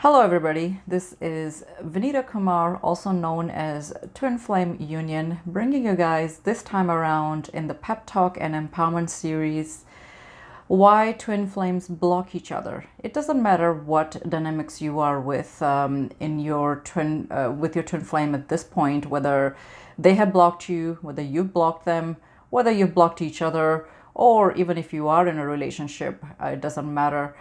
Hello everybody, this is Vinita Kumar, also known as twinflameunion, bringing you guys this time around in the pep talk and empowerment series, why twin flames block each other. It doesn't matter what dynamics you are with in your with your twin flame at this point, whether they have blocked you, whether you've blocked them, whether you've blocked each other, or even if you are in a relationship, it doesn't matter.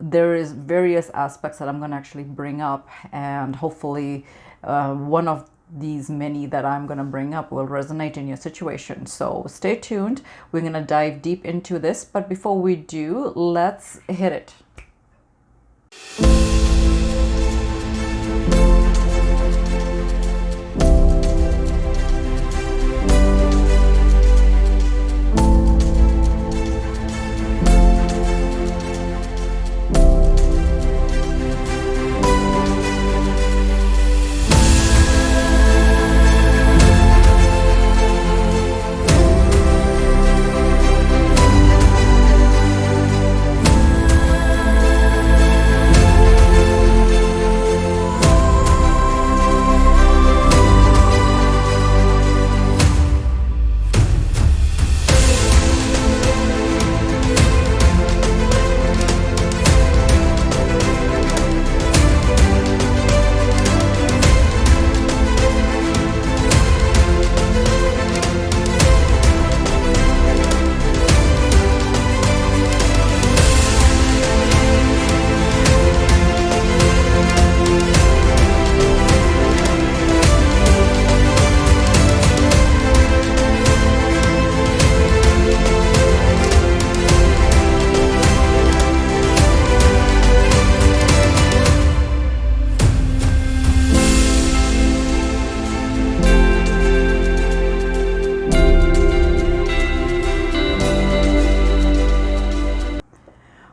There is various aspects that I'm going to actually bring up, and hopefully one of these many that I'm going to bring up will resonate in your situation. So stay tuned. We're going to dive deep into this, but before we do, let's hit it.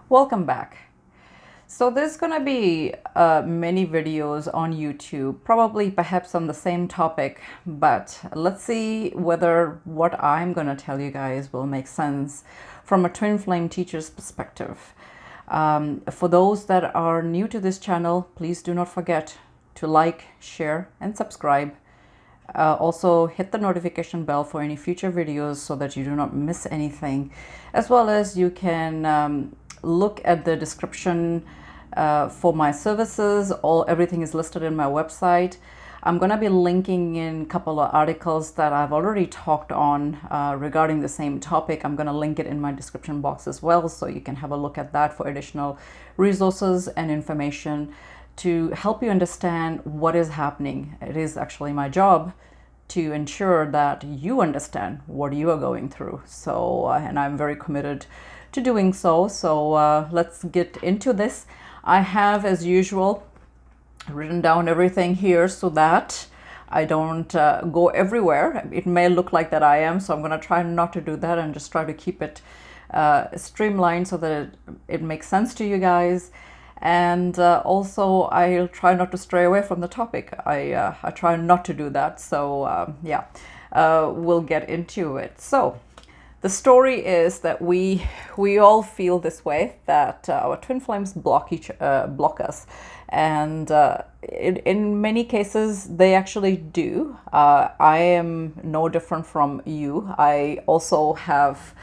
Welcome back. So there's going to be many videos on YouTube, probably perhaps on the same topic, but let's see whether what I'm going to tell you guys will make sense from a twin flame teacher's perspective. For those that are new to this channel, please do not forget to like, share, and subscribe. Also hit the notification bell for any future videos so that you do not miss anything, as well as you can look at the description for my services. Everything is listed in my website. I'm going to be linking in a couple of articles that I've already talked on regarding the same topic. I'm going to link it in my description box as well, so you can have a look at that for additional resources and information to help you understand what is happening. It is actually my job to ensure that you understand what you are going through. So, and I'm very committed to doing so. So let's get into this. I have, as usual, written down everything here so that I don't go everywhere. It may look like that I am, so I'm going to try not to do that and just try to keep it streamlined so that it makes sense to you guys. And also I'll try not to stray away from the topic. I try not to do that. So yeah, we'll get into it. So the story is that we all feel this way, that our twin flames block us, and in many cases they actually do. I am no different from you. I also have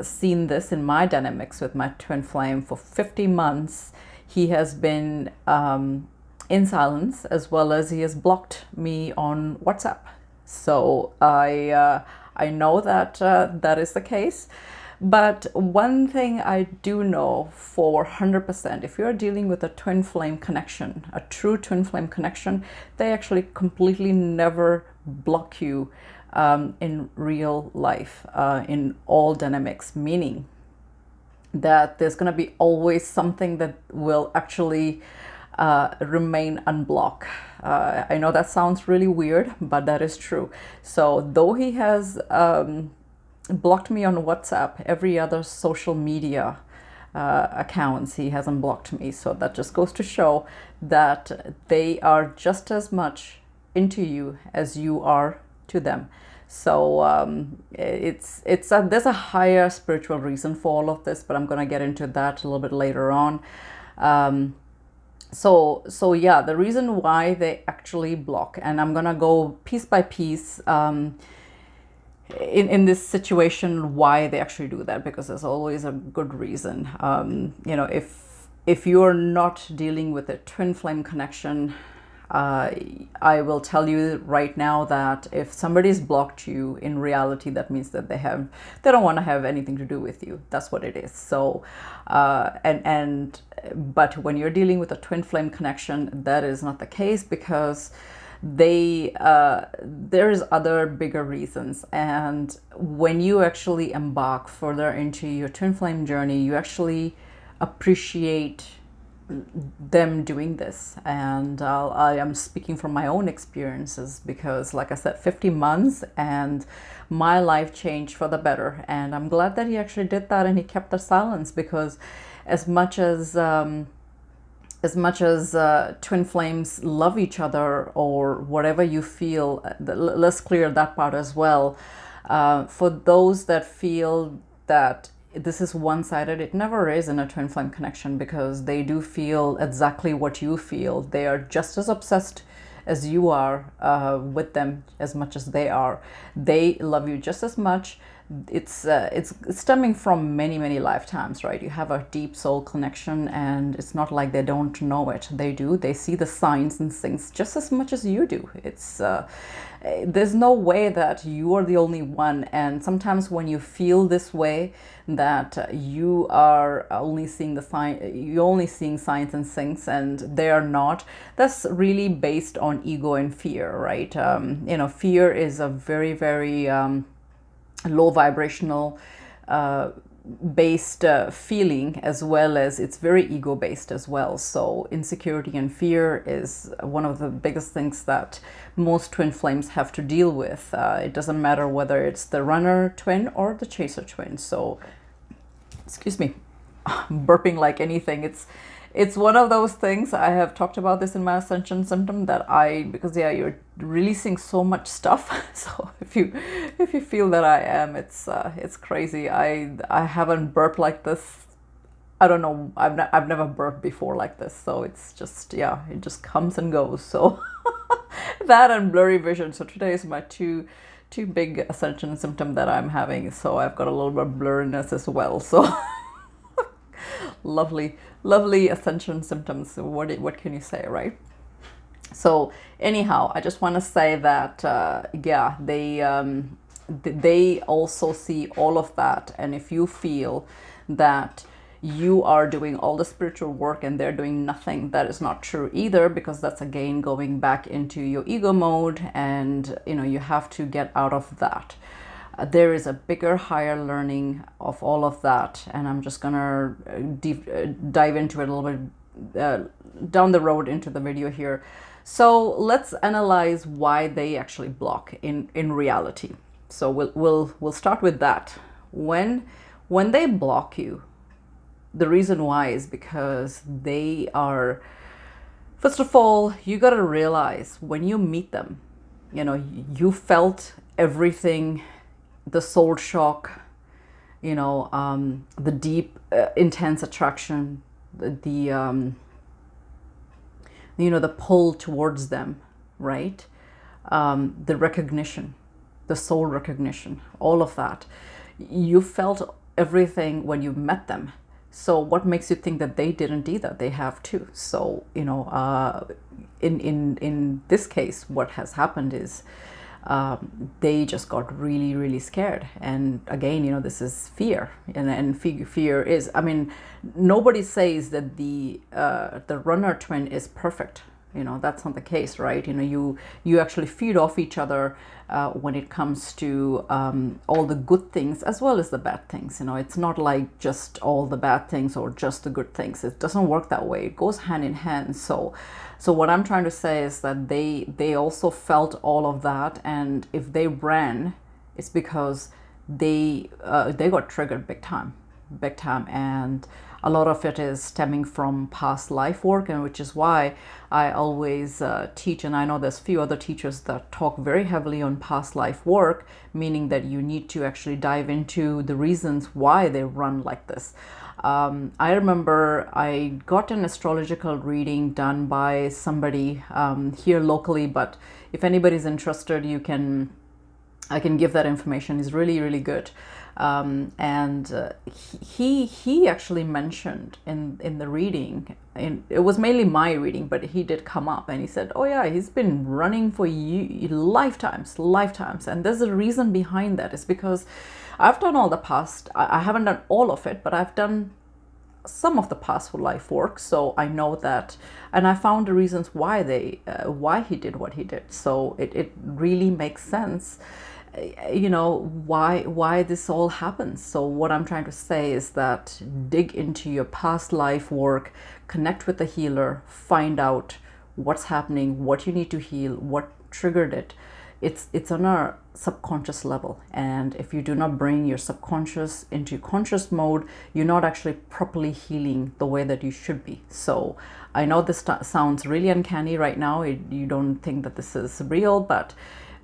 seen this in my dynamics with my twin flame. For 50 months he has been in silence, as well as he has blocked me on WhatsApp. So I know that that is the case, but one thing I do know for 100%, if you're dealing with a twin flame connection, a true twin flame connection, they actually completely never block you in real life, in all dynamics, meaning that there's going to be always something that will actually remain unblocked. I know that sounds really weird, but that is true. So though he has blocked me on WhatsApp, every other social media accounts he hasn't blocked me. So that just goes to show that they are just as much into you as you are to them. So there's a higher spiritual reason for all of this, but I'm going to get into that a little bit later on. So yeah, the reason why they actually block, and I'm gonna go piece by piece in this situation why they actually do that, because there's always a good reason. You know, if you're not dealing with a twin flame connection, I will tell you right now that if somebody's blocked you, in reality, that means that they don't want to have anything to do with you. That's what it is. So, but when you're dealing with a twin flame connection, that is not the case, because there's other bigger reasons. And when you actually embark further into your twin flame journey, you actually appreciate them doing this. And I am speaking from my own experiences, because like I said, 50 months and my life changed for the better. And I'm glad that he actually did that, and he kept the silence, because as much as twin flames love each other, or whatever you feel, let's clear that part as well. For those that feel that this is one-sided, it never is in a twin flame connection, because they do feel exactly what you feel. They are just as obsessed as you are with them, as much as they are. They love you just as much. It's stemming from many lifetimes, right? You have a deep soul connection, and it's not like they don't know it. They do. They see the signs and things just as much as you do. It's there's no way that you are the only one. And sometimes when you feel this way, that you are only seeing you're only seeing signs and things, and they are not. That's really based on ego and fear, right? You know, fear is a very low vibrational based feeling, as well as it's very ego based as well. So insecurity and fear is one of the biggest things that most twin flames have to deal with. It doesn't matter whether it's the runner twin or the chaser twin. So excuse me, burping like anything. It's one of those things. I have talked about this in my ascension symptom, that because yeah, you're releasing so much stuff. So if you feel that I am, it's crazy. I haven't burped like this. I don't know. I've never burped before like this. So it's just, yeah, it just comes and goes. So that and blurry vision. So today is my two big ascension symptom that I'm having. So I've got a little bit of blurriness as well. So lovely ascension symptoms. What can you say, right? So anyhow, I just want to say that yeah, they also see all of that. And if you feel that you are doing all the spiritual work and they're doing nothing, that is not true either, because that's again going back into your ego mode, and you know, you have to get out of that. There is a bigger, higher learning of all of that, and I'm just gonna dive into it a little bit down the road into the video here. So let's analyze why they actually block in reality. So we'll start with that. When they block you, the reason why is because they are, first of all, you got to realize when you meet them, you know, you felt everything, the soul shock, you know, the deep, intense attraction, the you know, the pull towards them, right? The recognition, the soul recognition, all of that. You felt everything when you met them. So what makes you think that they didn't either? They have too. So, you know, in this case, what has happened is they just got really scared. And again, you know, this is fear, and fear is, I mean, nobody says that the runner twin is perfect. You know, that's not the case, right? You know, you actually feed off each other when it comes to all the good things as well as the bad things. You know, it's not like just all the bad things or just the good things. It doesn't work that way. It goes hand in hand. So what I'm trying to say is that they also felt all of that, and if they ran, it's because they got triggered big time, and a lot of it is stemming from past life work, and which is why I always teach, and I know there's few other teachers that talk very heavily on past life work, meaning that you need to actually dive into the reasons why they run like this. I remember I got an astrological reading done by somebody here locally, but if anybody's interested, I can give that information. It's really, really good. And he actually mentioned in the reading, and it was mainly my reading, but he did come up and he said, oh yeah, he's been running for lifetimes. And there's a reason behind that. It's because I've done all the past, I haven't done all of it, but I've done some of the past life work, so I know that, and I found the reasons why why he did what he did. So it really makes sense, why this all happens. So what I'm trying to say is that dig into your past life work, connect with the healer, find out what's happening, what you need to heal, what triggered it. It's on a subconscious level, and if you do not bring your subconscious into conscious mode, you're not actually properly healing the way that you should be. So I know this sounds really uncanny right now. You don't think that this is real, but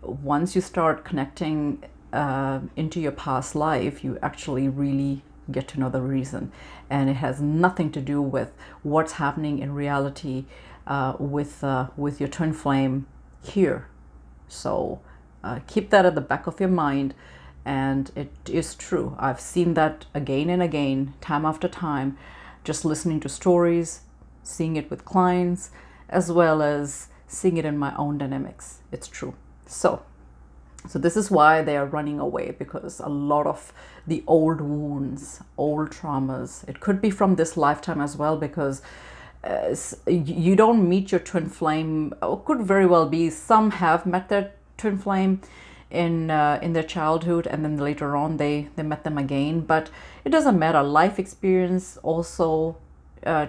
once you start connecting into your past life, you actually really get to know the reason, and it has nothing to do with what's happening in reality with your twin flame here. So keep that at the back of your mind, and it is true. I've seen that again and again, time after time, just listening to stories, seeing it with clients, as well as seeing it in my own dynamics. It's true. So this is why they are running away, because a lot of the old wounds, old traumas, it could be from this lifetime as well, because you don't meet your twin flame. Could very well be some have met their twin flame in their childhood, and then later on they met them again. But it doesn't matter. Life experience also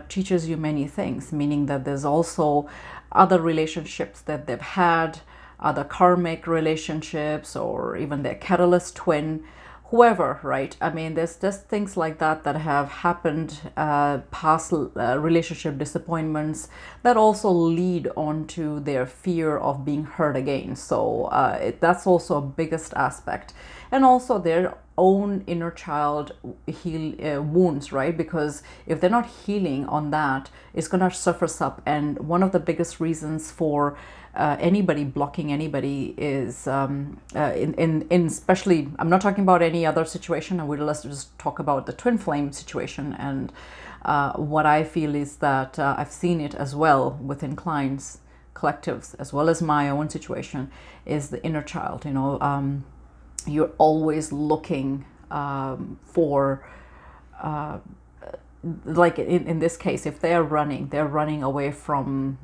teaches you many things, meaning that there's also other relationships that they've had, other karmic relationships, or even their catalyst twin, whoever, right? I mean, there's just things like that have happened, past relationship disappointments that also lead on to their fear of being hurt again. So that's also a biggest aspect. And also their own inner child wounds, right? Because if they're not healing on that, it's going to surface up. And one of the biggest reasons for anybody blocking anybody is in especially, I'm not talking about any other situation, let's just talk about the twin flame situation. And what I feel is that I've seen it as well within clients, collectives, as well as my own situation, is the inner child. You're always looking for like in this case, if they're running away from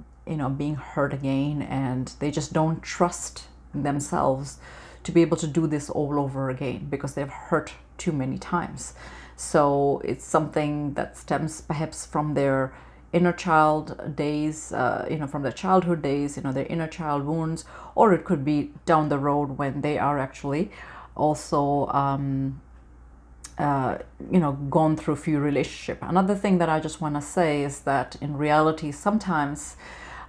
being hurt again, and they just don't trust themselves to be able to do this all over again because they've hurt too many times. So it's something that stems perhaps from their inner child days, from their childhood days, their inner child wounds, or it could be down the road when they are actually also gone through a few relationships. Another thing that I just want to say is that in reality, sometimes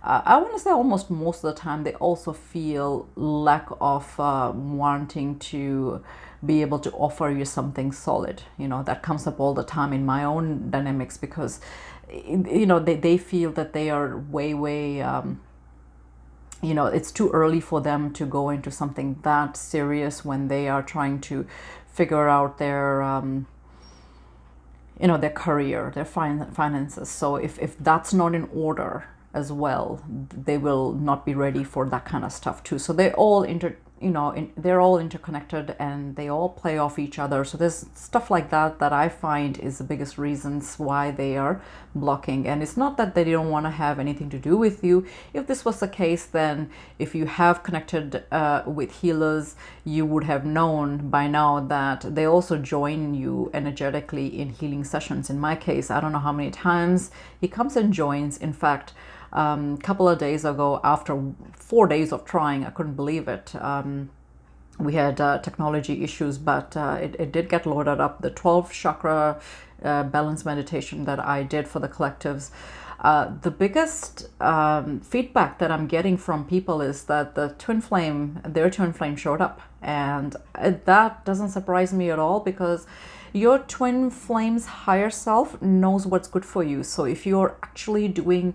I want to say almost most of the time, they also feel lack of wanting to be able to offer you something solid. That comes up all the time in my own dynamics, because they feel that they are way it's too early for them to go into something that serious when they are trying to figure out their their career, their finances. So if that's not in order as well, they will not be ready for that kind of stuff too. So they're all they're all interconnected, and they all play off each other. So there's stuff like that I find is the biggest reasons why they are blocking. And it's not that they don't want to have anything to do with you. If this was the case, then if you have connected with healers, you would have known by now that they also join you energetically in healing sessions. In my case, I don't know how many times he comes and joins. In fact, a couple of days ago, after 4 days of trying, I couldn't believe it. We had technology issues, but it did get loaded up. The 12 chakra balance meditation that I did for the collectives. The biggest feedback that I'm getting from people is that their twin flame showed up. And that doesn't surprise me at all, because Your twin flames higher self knows what's good for you. So if you're actually doing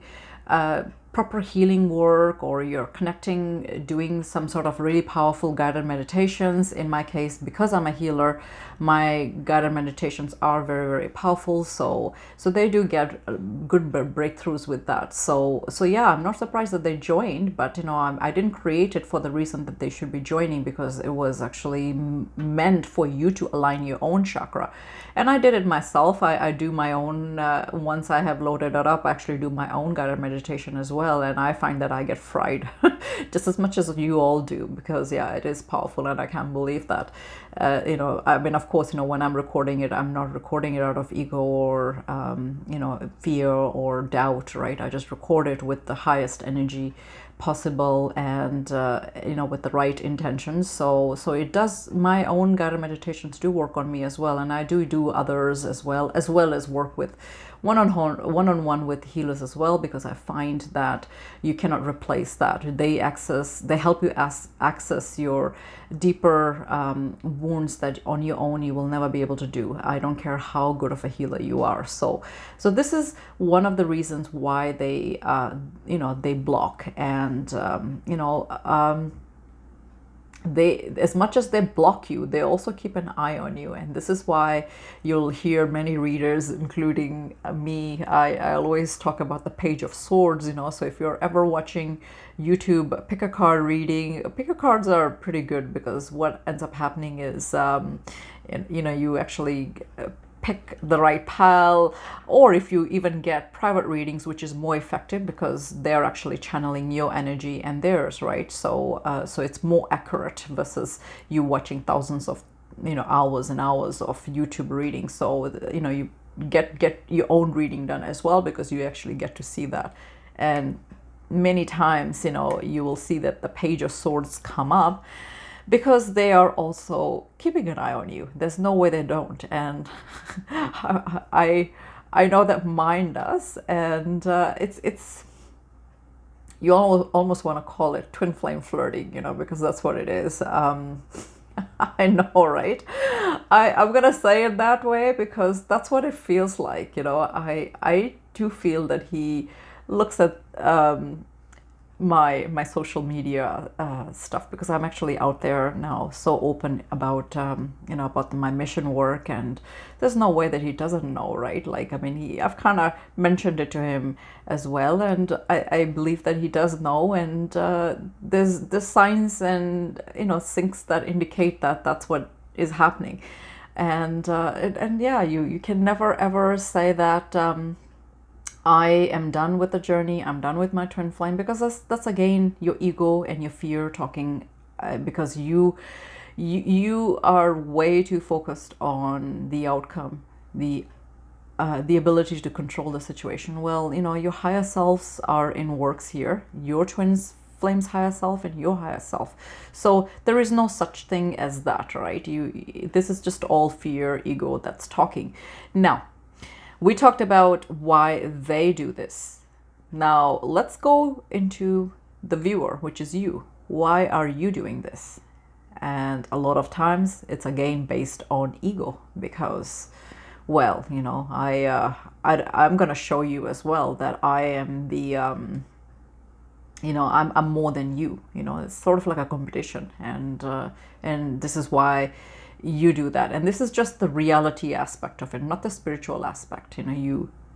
proper healing work, or you're connecting, doing some sort of really powerful guided meditations. In my case, because I'm a healer, my guided meditations are very, very powerful. So they do get good breakthroughs with that. So yeah, I'm not surprised that they joined, but you know, I didn't create it for the reason that they should be joining, because it was actually meant for you to align your own chakra. And I did it myself. I do my own, once I have loaded it up, I actually do my own guided meditation as well. And I find that I get fried just as much as you all do, because yeah, it is powerful, and I can't believe that. You know, I mean, of course, you know, when I'm recording it, I'm not recording it out of ego or, you know, fear or doubt, right? I just record it with the highest energy possible, and you know, with the right intentions. So it does, my own guided meditations do work on me as well, and I do others as well as work with one-on-one with healers as well, because I find that you cannot replace that. They help you access your deeper wounds that on your own you will never be able to do. I don't care how good of a healer you are. So this is one of the reasons why they you know, they block. And you know, they, as much as they block you, they also keep an eye on you. And this is why you'll hear many readers, including me, I always talk about the Page of Swords, you know. So if you're ever watching YouTube pick a card reading, pick a cards are pretty good, because what ends up happening is you know, you actually pick the right pile, or if you even get private readings, which is more effective because they're actually channeling your energy and theirs, right? So so it's more accurate versus you watching thousands of, you know, hours and hours of YouTube readings. So you know, you get your own reading done as well, because you actually get to see that. And many times, you know, you will see that the Page of Swords come up, because they are also keeping an eye on you. There's no way they don't. And I know that mine does. And it's you almost want to call it twin flame flirting, you know, because that's what it is. I know, right? I'm gonna say it that way because that's what it feels like, you know. I do feel that he looks at my social media stuff, because I'm actually out there now so open about you know, about my mission work, and there's no way that he doesn't know, right? Like, I mean, I've kind of mentioned it to him as well, and I believe that he does know. And there's signs and, you know, things that indicate that that's what is happening. And yeah, you can never ever say that I am done with the journey, I'm done with my twin flame, because that's again your ego and your fear talking, because you are way too focused on the outcome, the ability to control the situation. Well, you know, your higher selves are in works here, your twin flame's higher self and your higher self. So there is no such thing as that, right? This is just all fear, ego that's talking. Now, we talked about why they do this. Now let's go into the viewer, which is you. Why are you doing this? And a lot of times it's again based on ego, because, well, you know, I'm gonna show you as well that I am the you know, I'm more than you. You know, it's sort of like a competition, and this is why you do that. And this is just the reality aspect of it, not the spiritual aspect. You know,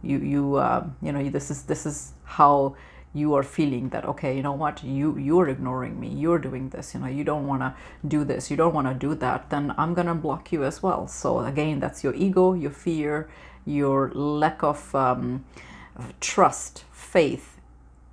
you know, this is how you are feeling that, okay, you know what, you're ignoring me, you're doing this, you know, you don't want to do this, you don't want to do that, then I'm gonna block you as well. So again, that's your ego, your fear, your lack of trust, faith,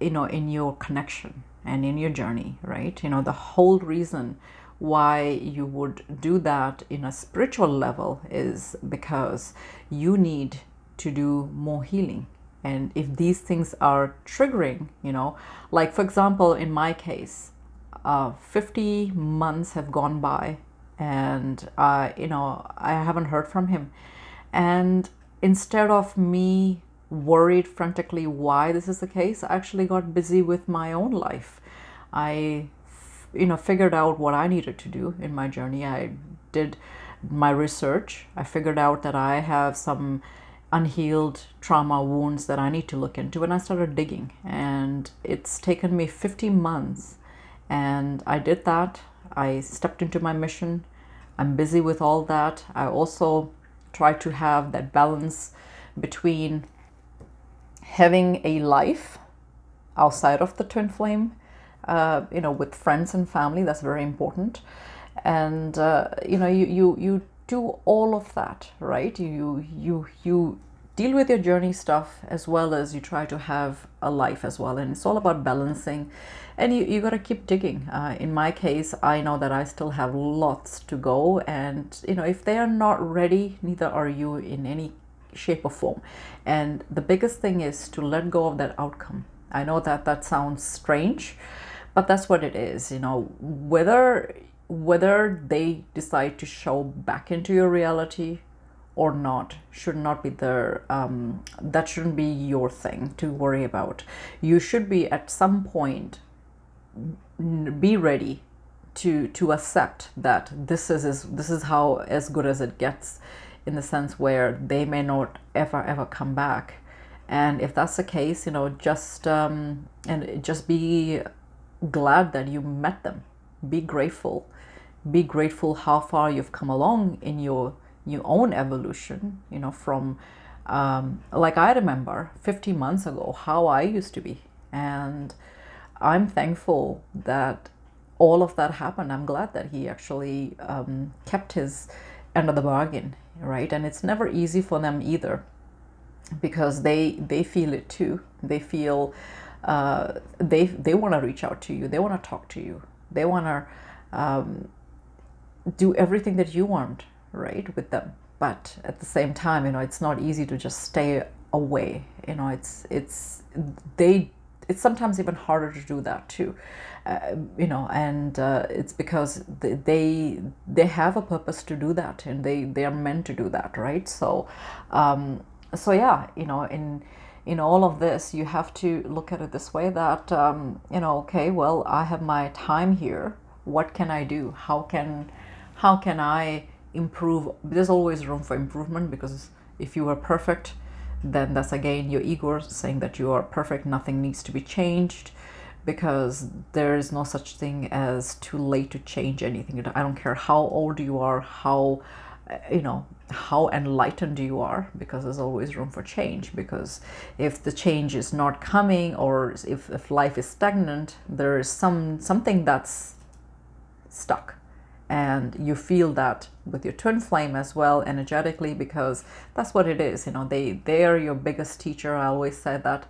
you know, in your connection and in your journey, right? You know, the whole reason why you would do that in a spiritual level is because you need to do more healing. And if these things are triggering, you know, like for example, in my case, 50 months have gone by, and you know, I haven't heard from him. And instead of me worried frantically why this is the case, I actually got busy with my own life. I, you know, figured out what I needed to do in my journey. I did my research, I figured out that I have some unhealed trauma wounds that I need to look into, and I started digging, and it's taken me 50 months, and I did that. I stepped into my mission. I'm busy with all that. I also try to have that balance between having a life outside of the twin flame, with friends and family. That's very important. And you do all of that, right? You deal with your journey stuff as well as you try to have a life as well, and it's all about balancing. And you got to keep digging. In my case, I know that I still have lots to go, and if they are not ready, neither are you in any shape or form. And the biggest thing is to let go of that outcome. I know that that sounds strange, but that's what it is. Whether they decide to show back into your reality or not should not be their that shouldn't be your thing to worry about. You should be at some point be ready to accept that this is how as good as it gets, in the sense where they may not ever come back. And if that's the case, just be glad that you met them. Be grateful how far you've come along in your own evolution, from like I remember 50 months ago how I used to be, and I'm thankful that all of that happened. I'm glad that he actually kept his end of the bargain, right? And it's never easy for them either, because they feel it too. They feel they want to reach out to you. They want to talk to you. They want to do everything that you want, right, with them. But at the same time, it's not easy to just stay away. It's sometimes even harder to do that too. And it's because they have a purpose to do that, and they are meant to do that, right? So yeah, in all of this, you have to look at it this way, that okay, well, I have my time here. What can I do? How can I improve? There's always room for improvement, because if you are perfect, then that's again your ego saying that you are perfect. Nothing needs to be changed, because there is no such thing as too late to change anything. I don't care how old you are, how enlightened you are, because there's always room for change. Because if the change is not coming, or if life is stagnant, there is something that's stuck. And you feel that with your twin flame as well, energetically, because that's what it is. They are your biggest teacher. I always say that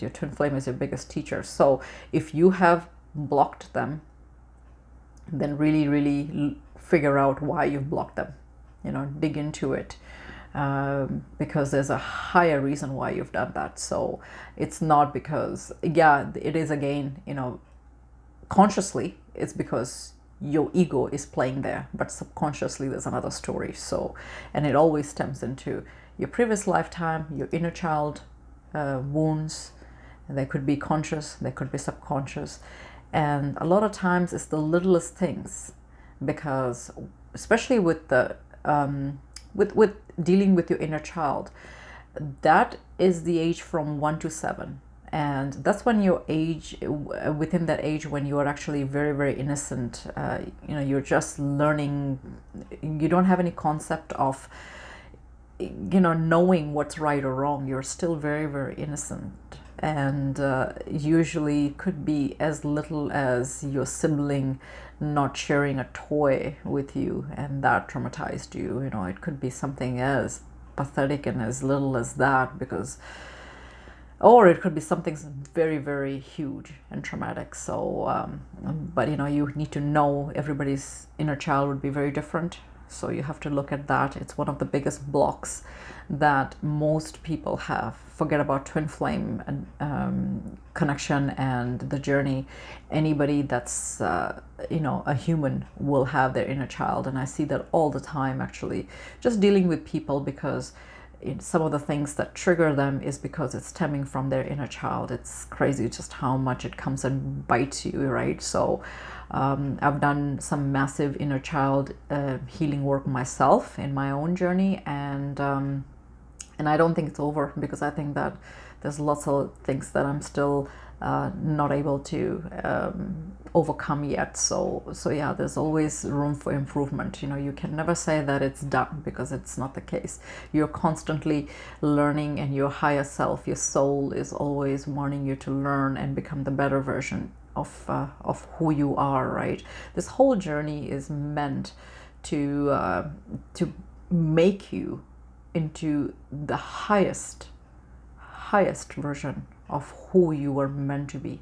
your twin flame is your biggest teacher. So if you have blocked them, then really, really figure out why you've blocked them. Dig into it, because there's a higher reason why you've done that. So it's not because, yeah, it is again, consciously, it's because your ego is playing there, but subconsciously there's another story. So, and it always stems into your previous lifetime, your inner child wounds. And they could be conscious, they could be subconscious, and a lot of times it's the littlest things, because especially with the with dealing with your inner child, that is the age from 1 to 7. And that's when your age, within that age, when you are actually very, very innocent, you're just learning. You don't have any concept of, knowing what's right or wrong. You're still very, very innocent. And usually could be as little as your sibling not sharing a toy with you, and that traumatized you. It could be something as pathetic and as little as that, or it could be something very, very huge and traumatic. So, but you need to know everybody's inner child would be very different. So you have to look at that. It's one of the biggest blocks that most people have. Forget about twin flame and connection and the journey. Anybody that's a human will have their inner child, and I see that all the time, actually, just dealing with people, because some of the things that trigger them is because it's stemming from their inner child. It's crazy just how much it comes and bites you, right? So I've done some massive inner child healing work myself in my own journey, and I don't think it's over, because I think that there's lots of things that I'm still not able to overcome yet. So yeah, there's always room for improvement. You know, you can never say that it's done, because it's not the case. You're constantly learning, and your higher self, your soul, is always wanting you to learn and become the better version of who you are, right? This whole journey is meant to make you into the highest version of who you were meant to be,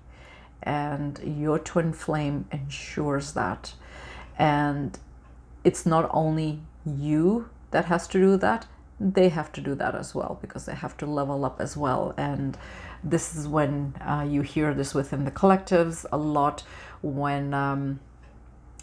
and your twin flame ensures that. And it's not only you that has to do that, they have to do that as well, because they have to level up as well. And this is when you hear this within the collectives a lot, when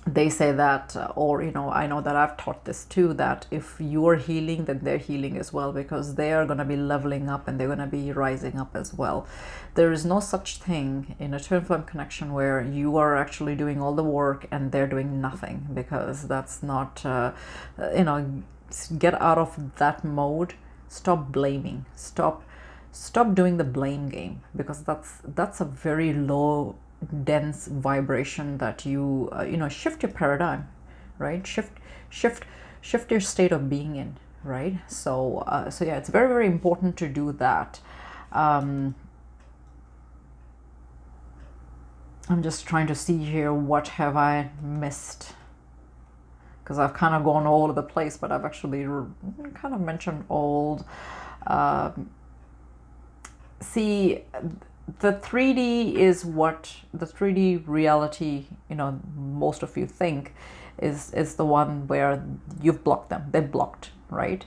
they say that, or you know, I know that I've taught this too, that if you're healing, then they're healing as well, because they are going to be leveling up and they're going to be rising up as well. There is no such thing in a twin flame connection where you are actually doing all the work and they're doing nothing, because that's not you know, get out of that mode. Stop blaming, stop doing the blame game, because that's a very low dense vibration that you you know, shift your paradigm, right? Shift your state of being in, right? So yeah, it's very, very important to do that. I'm just trying to see here, what have I missed, because I've kind of gone all over the place, but I've actually kind of mentioned old. See, the 3D is what the 3D reality, you know, most of you think is the one where you've blocked them. They're blocked, right?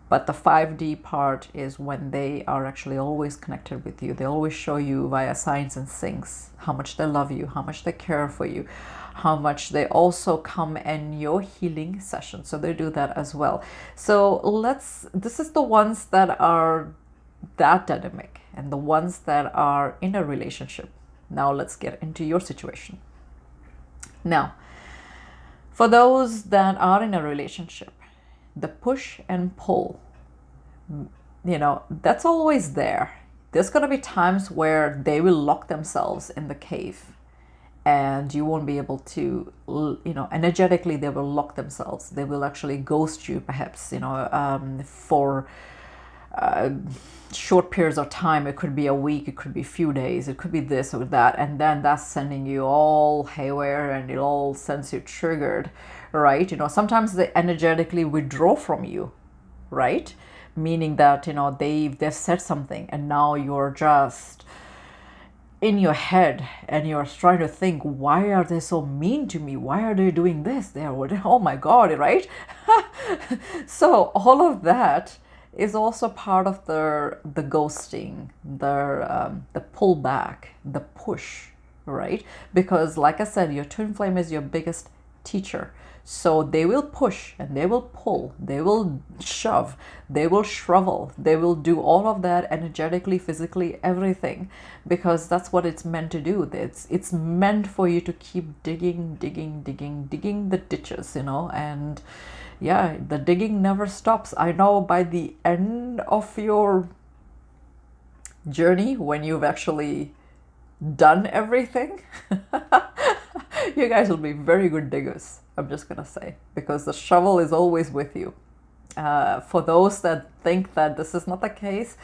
But the 5D part is when they are actually always connected with you. They always show you via signs and syncs how much they love you, how much they care for you, how much they also come in your healing session. So they do that as well. So this is the ones that are that dynamic, and the ones that are in a relationship. Now let's get into your situation. Now, for those that are in a relationship, the push and pull, you know, that's always there. There's going to be times where they will lock themselves in the cave, and you won't be able to, you know, energetically they will lock themselves. They will actually ghost you, perhaps, you know, for short periods of time. It could be a week, it could be a few days, it could be this or that, and then that's sending you all haywire, and it all sends you triggered, right? You know, sometimes they energetically withdraw from you, right? Meaning that, you know, they've said something, and now you're just in your head and you're trying to think, why are they so mean to me? Why are they doing this? Oh my God, right? So all of that is also part of the ghosting, the pullback, the push, right? Because like I said, your twin flame is your biggest teacher. So they will push and they will pull, they will shove, they will shrivel, they will do all of that energetically, physically, everything, because that's what it's meant to do. It's meant for you to keep digging the ditches, you know, and yeah, the digging never stops. I know by the end of your journey, when you've actually done everything, you guys will be very good diggers, I'm just gonna say, because the shovel is always with you. For those that think that this is not the case,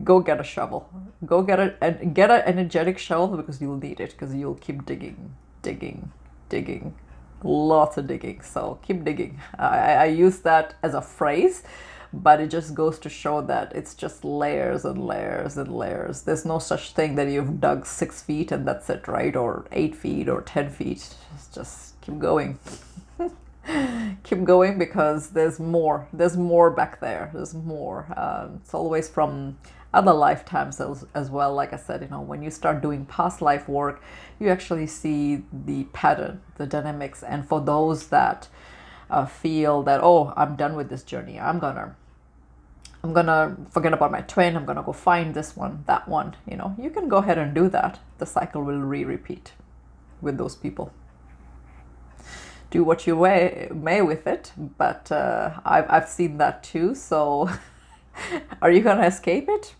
go get a shovel. Go get an energetic shovel, because you'll need it, because you'll keep digging. Lots of digging. So keep digging. I use that as a phrase, but it just goes to show that it's just layers and layers and layers. There's no such thing that you've dug 6 feet and that's it, right? Or 8 feet or 10 feet. Just keep going. Keep going, because there's more back there. There's more. It's always from other lifetimes as well. Like I said, you know, when you start doing past life work, you actually see the pattern, the dynamics. And for those that feel that, oh, I'm done with this journey, I'm gonna I'm gonna forget about my twin, I'm gonna go find this one, that one, you know, you can go ahead and do that. The cycle will repeat with those people. Do what you may with it, but I've seen that too. So are you gonna escape it?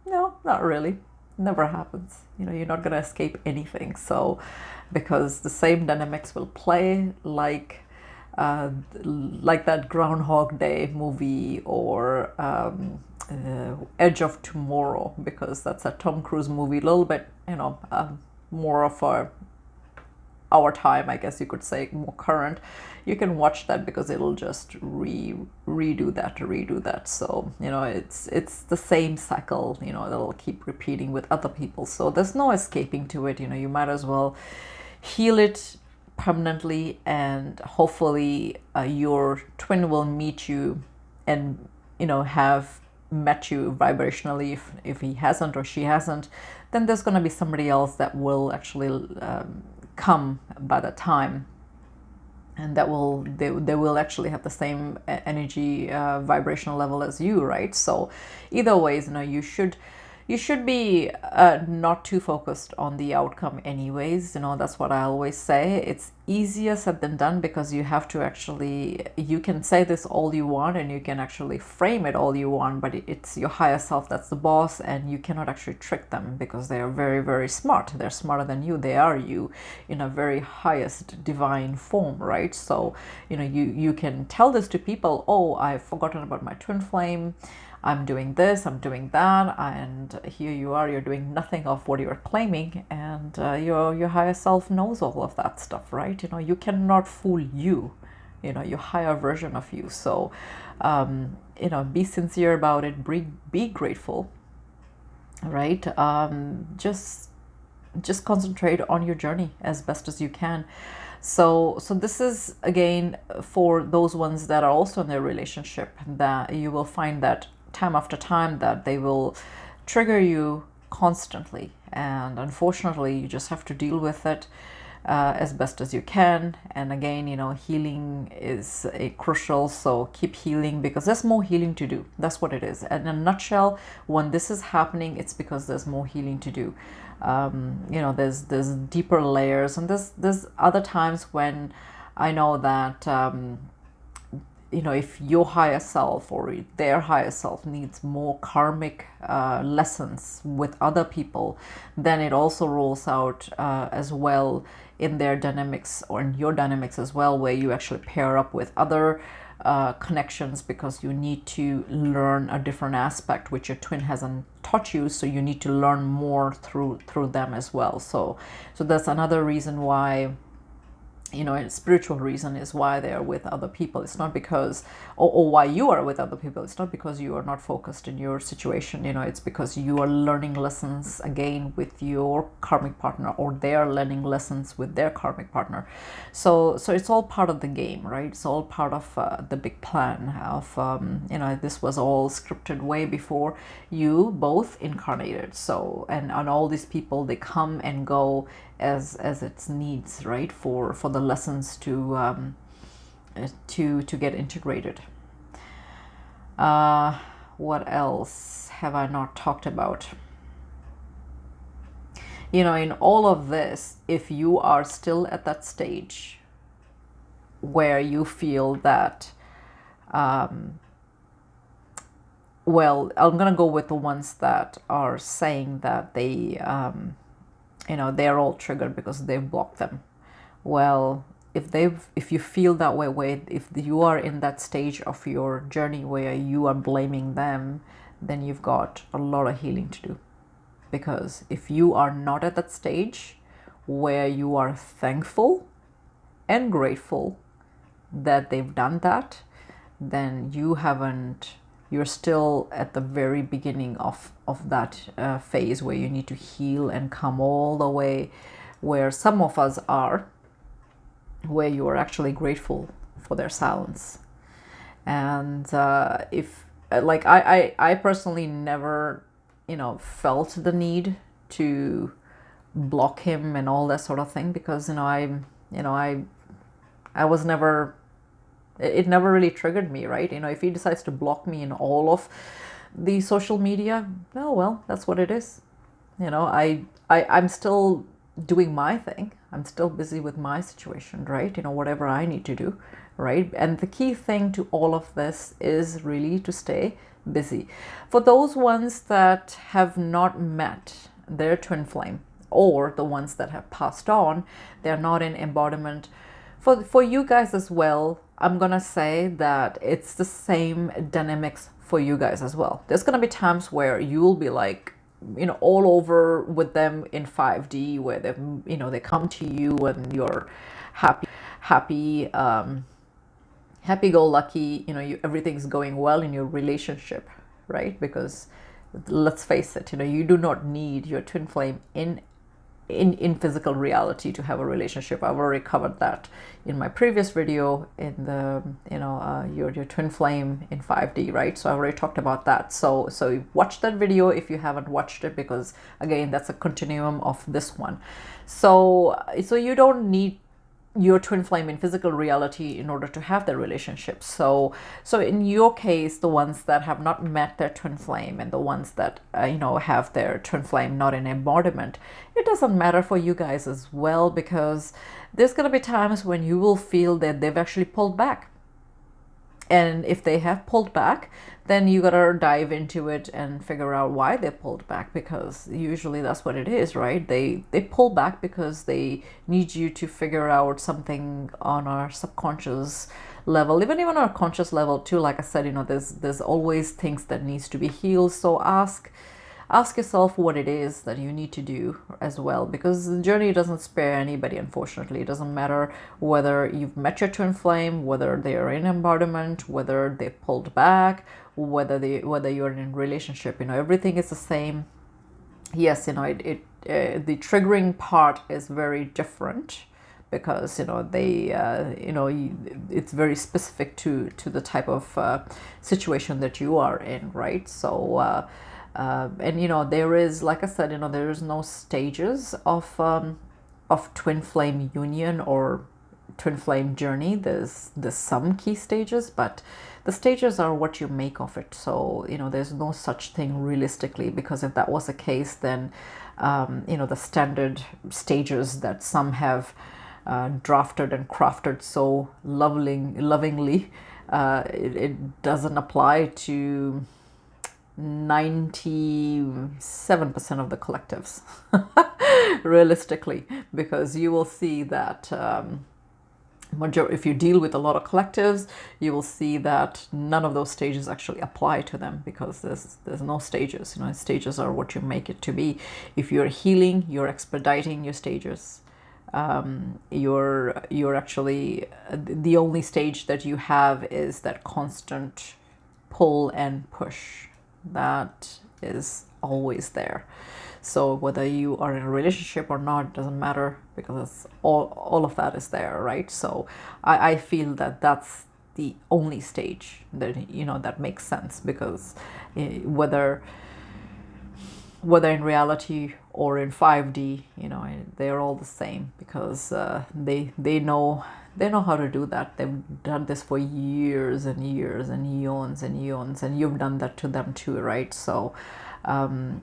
No, not really. Never happens. You know, you're not gonna escape anything. So because the same dynamics will play like that Groundhog Day movie, or Edge of Tomorrow, because that's a Tom Cruise movie, a little bit, you know, more of our time, I guess you could say, more current. You can watch that because it'll just redo that. So, you know, it's the same cycle, you know, that'll keep repeating with other people. So there's no escaping to it. You know, you might as well heal it permanently, and hopefully your twin will meet you and, you know, have met you vibrationally. If he hasn't or she hasn't, then there's going to be somebody else that will actually come by the time, and that will they will actually have the same energy vibrational level as you, right? So either ways, you know, you should be not too focused on the outcome anyways. You know, that's what I always say. It's easier said than done, because you have to actually, you can say this all you want and you can actually frame it all you want, but it's your higher self that's the boss, and you cannot actually trick them, because they are very, very smart. They're smarter than you. They are you in a very highest divine form, right? So, you know, you can tell this to people. Oh, I've forgotten about my twin flame, I'm doing this, I'm doing that, and here you are, you're doing nothing of what you're claiming, and your higher self knows all of that stuff, right? You know, you cannot fool you, you know, your higher version of you. So, you know, be sincere about it, be grateful, right? Just concentrate on your journey as best as you can. So this is again for those ones that are also in their relationship, that you will find that time after time that they will trigger you constantly, and unfortunately you just have to deal with it as best as you can. And again, you know, healing is crucial, so keep healing, because there's more healing to do. That's what it is. And in a nutshell, when this is happening, it's because there's more healing to do. You know, there's deeper layers, and there's other times when I know that you know, if your higher self or their higher self needs more karmic lessons with other people, then it also rolls out as well in their dynamics, or in your dynamics as well, where you actually pair up with other connections, because you need to learn a different aspect which your twin hasn't taught you, so you need to learn more through them as well. So that's another reason why, you know, a spiritual reason is why they are with other people. It's not because, or why you are with other people. It's not because you are not focused in your situation. You know, it's because you are learning lessons again with your karmic partner, or they are learning lessons with their karmic partner. So it's all part of the game, right? It's all part of the big plan of, you know, this was all scripted way before you both incarnated. So, and all these people, they come and go as its needs, right, for the lessons to get integrated. What else have I not talked about? You know, in all of this, if you are still at that stage where you feel that well, I'm gonna go with the ones that are saying that they you know, they're all triggered because they've blocked them. Well, if you feel that way, if you are in that stage of your journey where you are blaming them, then you've got a lot of healing to do. Because if you are not at that stage where you are thankful and grateful that they've done that, then you're still at the very beginning of that phase where you need to heal and come all the way where some of us are, where you are actually grateful for their silence. And if like I personally never, you know, felt the need to block him and all that sort of thing, because I was never It never really triggered me, right? If he decides to block me in all of the social media, oh well, that's what it is. I'm still doing my thing. I'm still busy with my situation, right? Whatever I need to do, right? And the key thing to all of this is really to stay busy. For those ones that have not met their twin flame, or the ones that have passed on, they're not in embodiment. For you guys as well, I'm gonna say that it's the same dynamics for you guys as well. There's gonna be times where you'll be like, all over with them in 5D, where they come to you and you're happy, happy-go-lucky. Everything's going well in your relationship, right? Because let's face it, you do not need your twin flame in physical reality to have a relationship. I've already covered that in my previous video in the your twin flame in 5D, right? So I already talked about that. So watch that video if you haven't watched it, because again, that's a continuum of this one. So you don't need your twin flame in physical reality in order to have their relationship. So in your case, the ones that have not met their twin flame and the ones that have their twin flame not in embodiment, it doesn't matter for you guys as well, because there's going to be times when you will feel that they've actually pulled back. And if they have pulled back, then you gotta dive into it and figure out why they pulled back, because usually that's what it is, right? They pull back because they need you to figure out something on our subconscious level, even on our conscious level too. Like I said, there's always things that needs to be healed. So ask yourself what it is that you need to do as well, because the journey doesn't spare anybody, unfortunately. It doesn't matter whether you've met your twin flame, whether they are in embodiment, whether they pulled back, whether you're in a relationship. Everything is the same. Yes, the triggering part is very different, because it's very specific to the type of situation that you are in, right? So and there is, like I said, there is no stages of twin flame union or twin flame journey. There's some key stages, but the stages are what you make of it. So there's no such thing realistically, because if that was the case, then the standard stages that some have drafted and crafted so lovingly, it doesn't apply to 97% of the collectives realistically, because you will see that if you deal with a lot of collectives, you will see that none of those stages actually apply to them, because there's no stages. Stages are what you make it to be. If you're healing, you're expediting your stages. You're actually, the only stage that you have is that constant pull and push. That is always there. So whether you are in a relationship or not, doesn't matter, because it's all of that is there, right? So I feel that that's the only stage that that makes sense, because whether in reality or in 5D, they're all the same, because they know how to do that. They've done this for years and years and eons and eons, and you've done that to them too, right? So and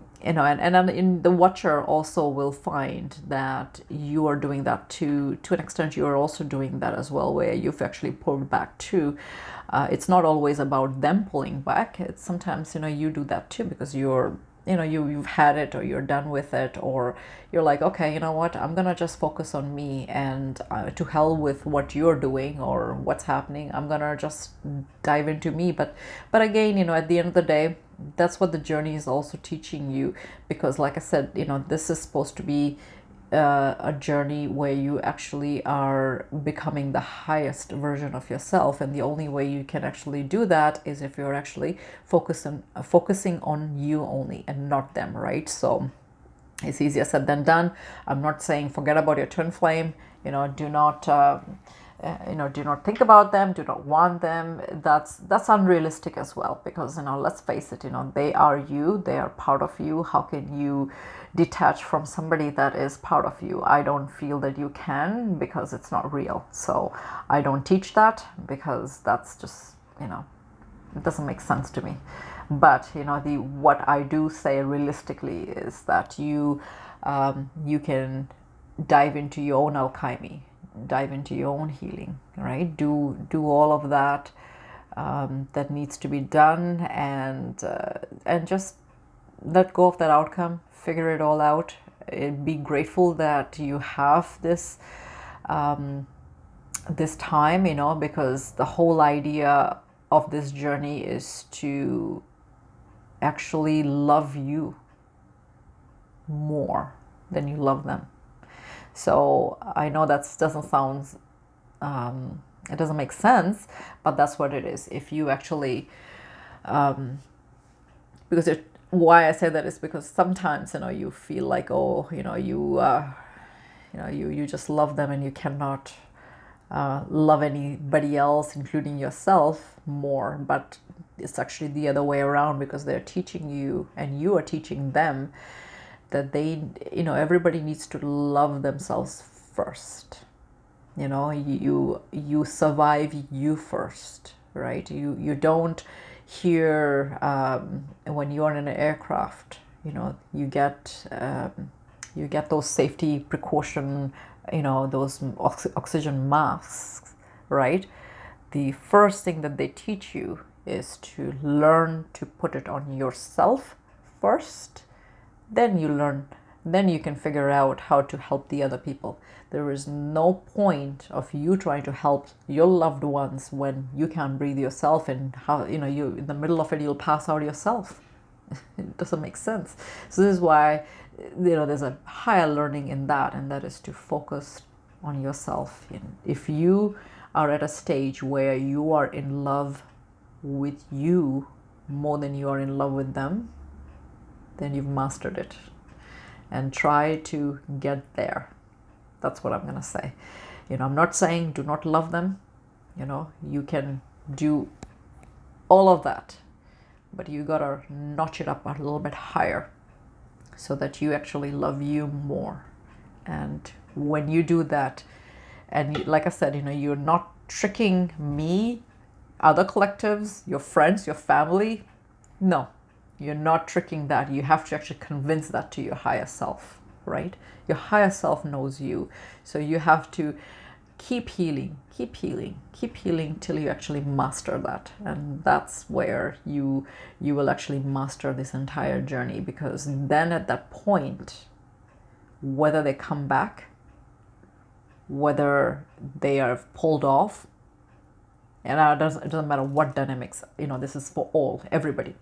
in the watcher also will find that you are doing that to an extent. You are also doing that as well, where you've actually pulled back too. It's not always about them pulling back. It's sometimes you do that too, because you've had it, or you're done with it, or you're like, okay, you know what, I'm gonna just focus on me, and to hell with what you're doing or what's happening. I'm gonna just dive into me. But again, at the end of the day, that's what the journey is also teaching you, because like I said, this is supposed to be a journey where you actually are becoming the highest version of yourself, and the only way you can actually do that is if you're actually focusing on you only and not them, right? So it's easier said than done. I'm not saying forget about your twin flame. Do not do not think about them, do not want them. That's unrealistic as well, because let's face it, they are you, they are part of you. How can you detach from somebody that is part of you? I don't feel that you can, because it's not real. So I don't teach that, because that's just, it doesn't make sense to me. But what I do say realistically is that you can dive into your own alchemy, dive into your own healing, right? Do all of that that needs to be done, and just let go of that outcome, figure it all out, and be grateful that you have this this time, because the whole idea of this journey is to actually love you more than you love them. So I know that doesn't sound, it doesn't make sense, but that's what it is. If you actually, why I say that is because sometimes, you feel like, oh, you just love them and you cannot love anybody else, including yourself, more. But it's actually the other way around, because they're teaching you and you are teaching them that everybody needs to love themselves first. You survive you first, right? You don't hear when you're in an aircraft, you get those safety precaution, those oxygen masks, right? The first thing that they teach you is to learn to put it on yourself first. Then you can figure out how to help the other people. There is no point of you trying to help your loved ones when you can't breathe yourself, and how you in the middle of it you'll pass out yourself. It doesn't make sense. So this is why there's a higher learning in that, and that is to focus on yourself. If you are at a stage where you are in love with you more than you are in love with them, then you've mastered it. And try to get there. That's what I'm going to say. I'm not saying do not love them. You can do all of that, but you got to notch it up a little bit higher so that you actually love you more. And when you do that, and like I said, you're not tricking me, other collectives, your friends, your family. No, you're not tricking that. You have to actually convince that to your higher self, right? Your higher self knows you. So you have to keep healing till you actually master that. And that's where you will actually master this entire journey, because then at that point, whether they come back, whether they are pulled off, and it doesn't matter what dynamics, this is for everybody.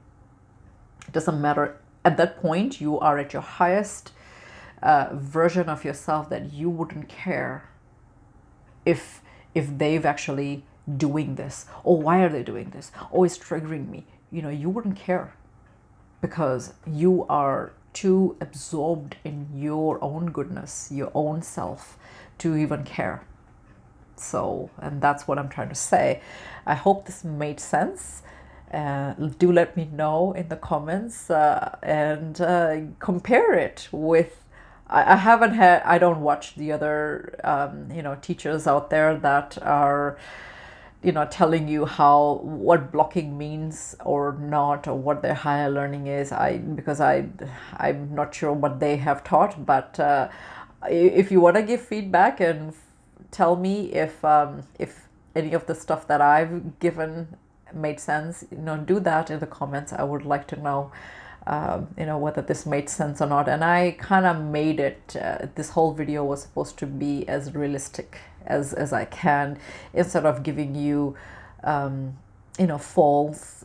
It doesn't matter. At that point, you are at your highest version of yourself, that you wouldn't care if they've actually doing this, or why are they doing this, or it's triggering me. You wouldn't care, because you are too absorbed in your own goodness, your own self, to even care. So, and that's what I'm trying to say. I hope this made sense. Do let me know in the comments, and compare it with, I don't watch the other teachers out there that are telling you what blocking means or not, or what their higher learning is. Because I'm not sure what they have taught. But if you want to give feedback and tell me if any of the stuff that I've given made sense, do that in the comments. I would like to know whether this made sense or not. And I kind of made it, this whole video was supposed to be as realistic as I can, instead of giving you false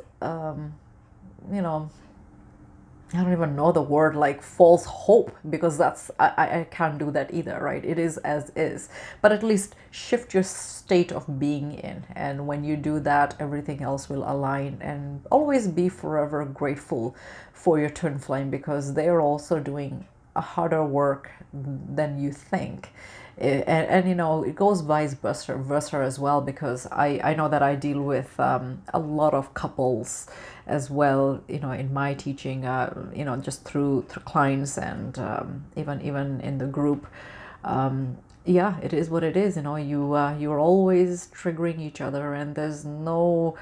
I don't even know the word, like false hope, because I can't do that either, right? It is as is, but at least shift your state of being in. And when you do that, everything else will align. And always be forever grateful for your twin flame, because they are also doing a harder work than you think. And you know, it goes vice versa as well, because I know that I deal with a lot of couples as well, you know, in my teaching, you know, just through clients, and even in the group. Yeah, it is what it is. You know, you're always triggering each other, and there's no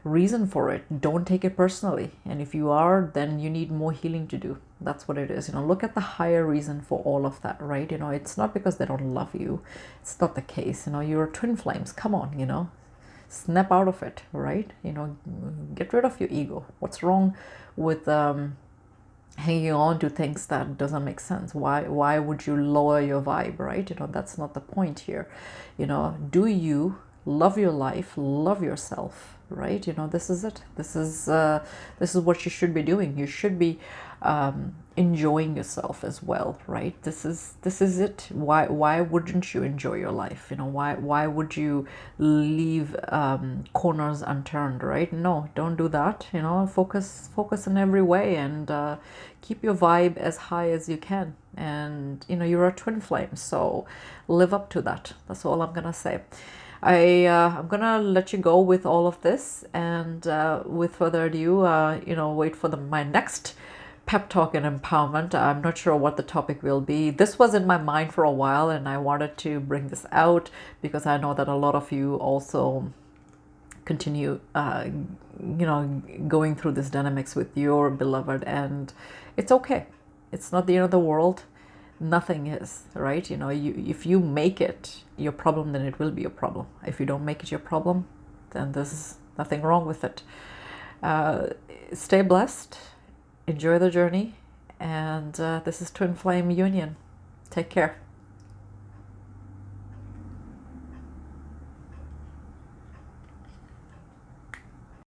reason for it. Don't take it personally. And if you are, then you need more healing to do. That's what it is. You know, look at the higher reason for all of that, right? You know, it's not because they don't love you. It's not the case. You know, you're twin flames. Come on, you know, snap out of it, right? You know, get rid of your ego. What's wrong with hanging on to things that doesn't make sense? Why would you lower your vibe, right? You know, that's not the point here. You know, do you love your life, love yourself, right? You know, this is it. This is what you should be doing. You should be enjoying yourself as well, right? This is it. Why wouldn't you enjoy your life? You know, why would you leave corners unturned, right? No, don't do that. You know, focus in every way, and keep your vibe as high as you can. And you know, you're a twin flame, so live up to that. That's all I'm gonna say. I'm gonna let you go with all of this, and with further ado, you know, wait for my next pep talk and empowerment. I'm not sure what the topic will be. This was in my mind for a while, and I wanted to bring this out because I know that a lot of you also continue, you know, going through this dynamics with your beloved, and it's okay. It's not the end of the world. Nothing is, right? You know, if you make it your problem, then it will be your problem. If you don't make it your problem, then there's nothing wrong with it. Stay blessed, enjoy the journey, and this is Twin Flame Union. Take care.